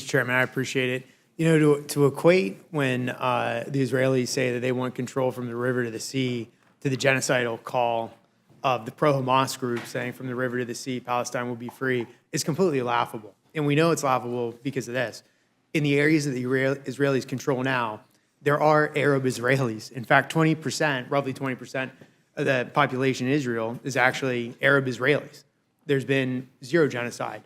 Chairman, I appreciate it. You know, to equate when the Israelis say that they want control from the river to the sea to the genocidal call of the pro-Hamas group saying from the river to the sea, Palestine will be free, is completely laughable. And we know it's laughable because of this. In the areas that the Israelis control now, there are Arab Israelis. In fact, 20%, roughly 20% of the population in Israel is actually Arab Israelis. There's been zero genocide.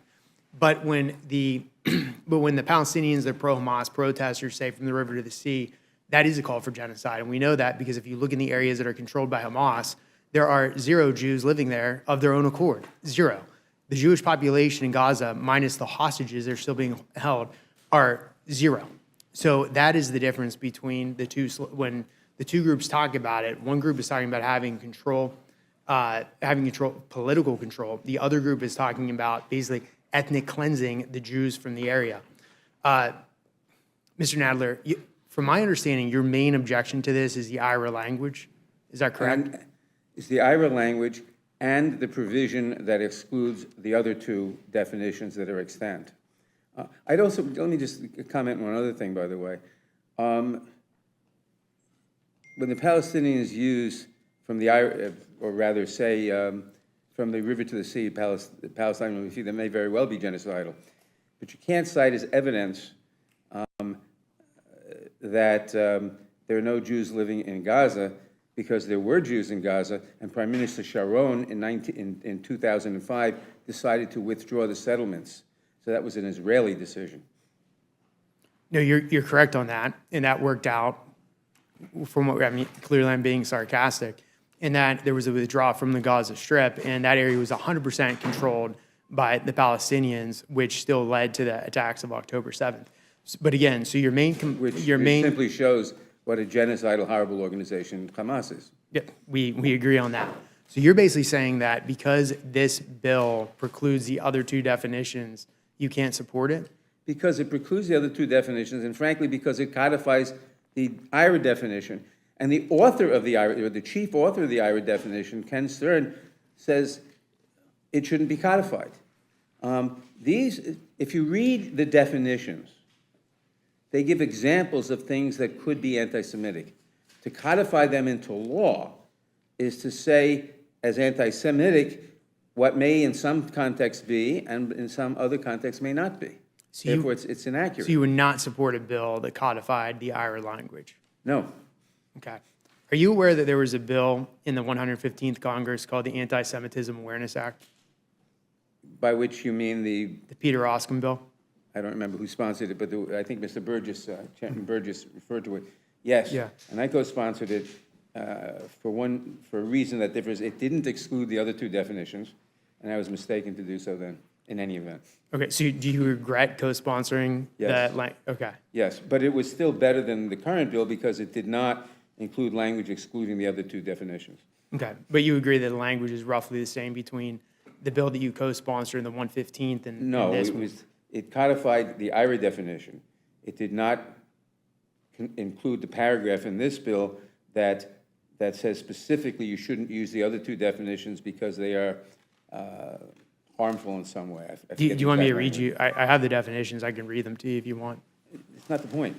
But when the Palestinians, the pro-Hamas protesters say from the river to the sea, that is a call for genocide. And we know that because if you look in the areas that are controlled by Hamas, there are zero Jews living there of their own accord, zero. The Jewish population in Gaza, minus the hostages that are still being held, are zero. So that is the difference between the two. When the two groups talk about it, one group is talking about having control, political control. The other group is talking about basically ethnic cleansing the Jews from the area. Mr. Nadler, from my understanding, your main objection to this is the IRA language. Is that correct? It's the IRA language and the provision that excludes the other two definitions that are extant. I'd also, let me just comment on one other thing, by the way. When the Palestinians use from the IRA, or rather say from the river to the sea, Palestine, that may very well be genocidal. But you can't cite as evidence that there are no Jews living in Gaza, because there were Jews in Gaza, and Prime Minister Sharon in 2005 decided to withdraw the settlements. So that was an Israeli decision. No, you're correct on that, and that worked out from what I mean. Clearly, I'm being sarcastic. In that there was a withdrawal from the Gaza Strip, and that area was 100% controlled by the Palestinians, which still led to the attacks of October 7th. But again, so your main simply shows what a genocidal, horrible organization Hamas is. Yeah, we agree on that. So you're basically saying that because this bill precludes the other two definitions, you can't support it? Because it precludes the other two definitions, and frankly, because it codifies the IRA definition. And the author of the IRA, or the chief author of the IRA definition, Ken Stern, says it shouldn't be codified. If you read the definitions, they give examples of things that could be anti-Semitic. To codify them into law is to say, as anti-Semitic, what may in some contexts be, and in some other contexts may not be. So therefore, it's inaccurate. So you would not support a bill that codified the IRA language? No. Okay. Are you aware that there was a bill in the 115th Congress called the Antisemitism Awareness Act? By which you mean the Peter Oskin bill? I don't remember who sponsored it, but I think Mr. Burgess, Chairman Burgess referred to it. Yes. Yeah. And I co-sponsored it for a reason that differs. It didn't exclude the other two definitions, and I was mistaken to do so then, in any event. Okay, so do you regret co-sponsoring Yes. that? Okay. Yes, but it was still better than the current bill because it did not include language excluding the other two definitions. Okay, but you agree that the language is roughly the same between the bill that you co-sponsored in the 115th and No, and this it one? was. It codified the IRA definition. It did not include the paragraph in this bill that says specifically you shouldn't use the other two definitions because they are harmful in some way. Do you want me to read you? I have the definitions. I can read them to you if you want. It's not the point.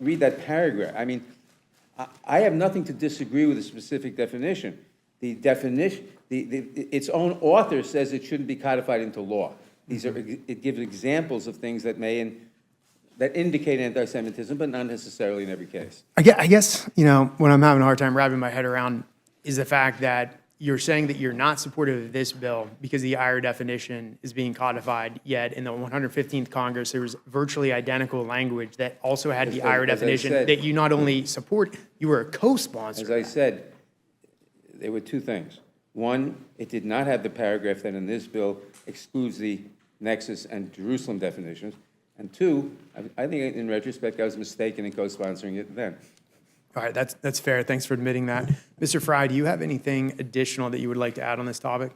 Read that paragraph. I mean, I have nothing to disagree with the specific definition. The definition, its own author says it shouldn't be codified into law. It gives examples of things that that indicate anti-Semitism, but not necessarily in every case. I guess, you know, what I'm having a hard time wrapping my head around is the fact that you're saying that you're not supportive of this bill because the IRA definition is being codified, yet in the 115th Congress, there was virtually identical language that also had the IRA definition that you not only support, you were a co-sponsor. As I said, there were two things. One, it did not have the paragraph that in this bill excludes the Nexus and Jerusalem definitions. And two, I think in retrospect, I was mistaken in co-sponsoring it then. All right, that's fair. Thanks for admitting that. Mr. Fry, do you have anything additional that you would like to add on this topic?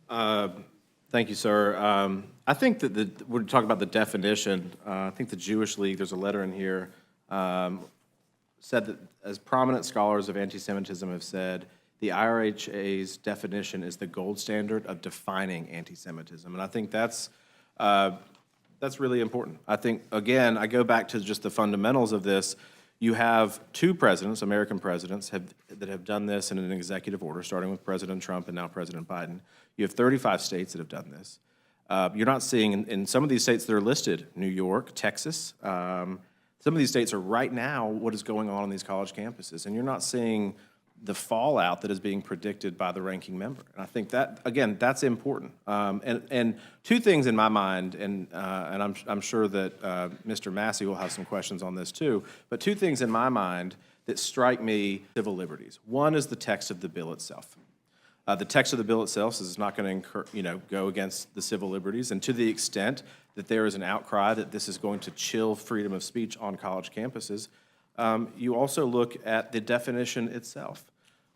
Thank you, sir. I think that we're talking about the definition. I think the Jewish League, there's a letter in here, said that as prominent scholars of anti-Semitism have said, the IRHA's definition is the gold standard of defining anti-Semitism. And I think that's That's really important. I think, again, I go back to just the fundamentals of this. You have two presidents, American presidents, that have done this in an executive order, starting with President Trump and now President Biden. You have 35 states that have done this. You're not seeing, in some of these states that are listed, New York, Texas, some of these states are right now what is going on these college campuses, and you're not seeing the fallout that is being predicted by the ranking member. And I think that, again, that's important. And two things in my mind, and I'm sure that Mr. Massey will have some questions on this too, but two things in my mind that strike me civil liberties. One is the text of the bill itself. The text of the bill itself is not going to go against the civil liberties, and to the extent that there is an outcry that this is going to chill freedom of speech on college campuses, you also look at the definition itself,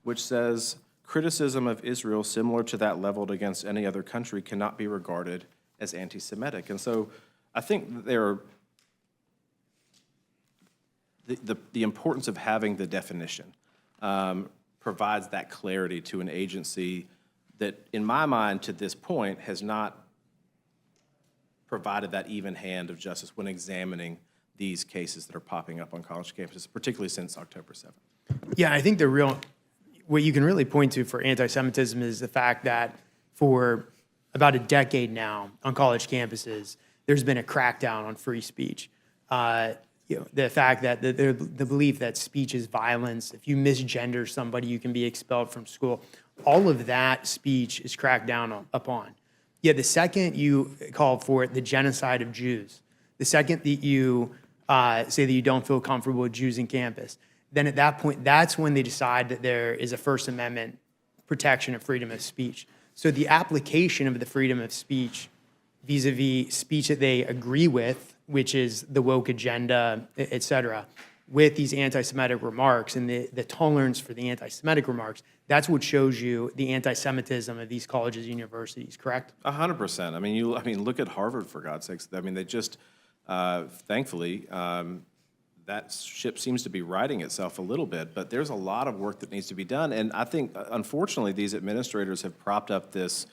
which says criticism of Israel similar to that leveled against any other country cannot be regarded as anti-Semitic. And so I think there the importance of having the definition provides that clarity to an agency that, in my mind, to this point, has not provided that even hand of justice when examining these cases that are popping up on college campuses, particularly since October 7th. Yeah, I think what you can really point to for anti-Semitism is the fact that for about a decade now on college campuses, there's been a crackdown on free speech. The fact that the belief that speech is violence, if you misgender somebody, you can be expelled from school. All of that speech is cracked down upon. Yet the second you call for the genocide of Jews, the second that you say that you don't feel comfortable with Jews in campus, then at that point, that's when they decide that there is a First Amendment protection of freedom of speech. So the application of the freedom of speech vis-a-vis speech that they agree with, which is the woke agenda, et cetera, with these anti-Semitic remarks and the tolerance for the anti-Semitic remarks, that's what shows you the anti-Semitism of these colleges and universities, correct? 100%. I mean, look at Harvard, for God's sakes. I mean, they just, thankfully, that ship seems to be righting itself a little bit, but there's a lot of work that needs to be done. And I think, unfortunately, these administrators have propped up this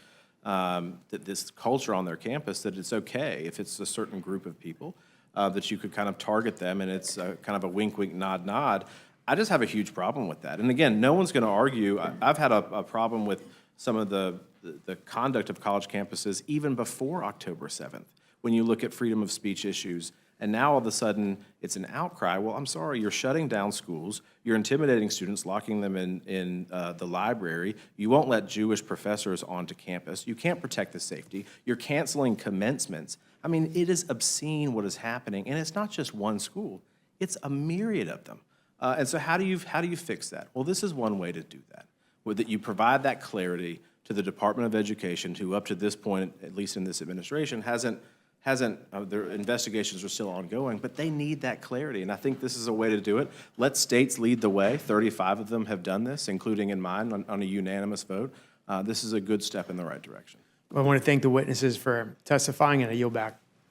this culture on their campus that it's okay if it's a certain group of people, that you could kind of target them, and it's kind of a wink, wink, nod, nod. I just have a huge problem with that. And again, no one's going to argue. I've had a problem with some of the conduct of college campuses even before October 7th, when you look at freedom of speech issues. And now all of a sudden, it's an outcry. Well, I'm sorry, you're shutting down schools, you're intimidating students, locking them in the library, you won't let Jewish professors onto campus, you can't protect the safety, you're canceling commencements. I mean, it is obscene what is happening, and it's not just one school, it's a myriad of them. And so how do you fix that? Well, this is one way to do that, where that you provide that clarity to the Department of Education, who up to this point, at least in this administration, hasn't their investigations are still ongoing, but they need that clarity, and I think this is a way to do it. Let states lead the way. 35 of them have done this, including in mine, on a unanimous vote. This is a good step in the right direction. Well, I want to thank the witnesses for testifying, and I yield back.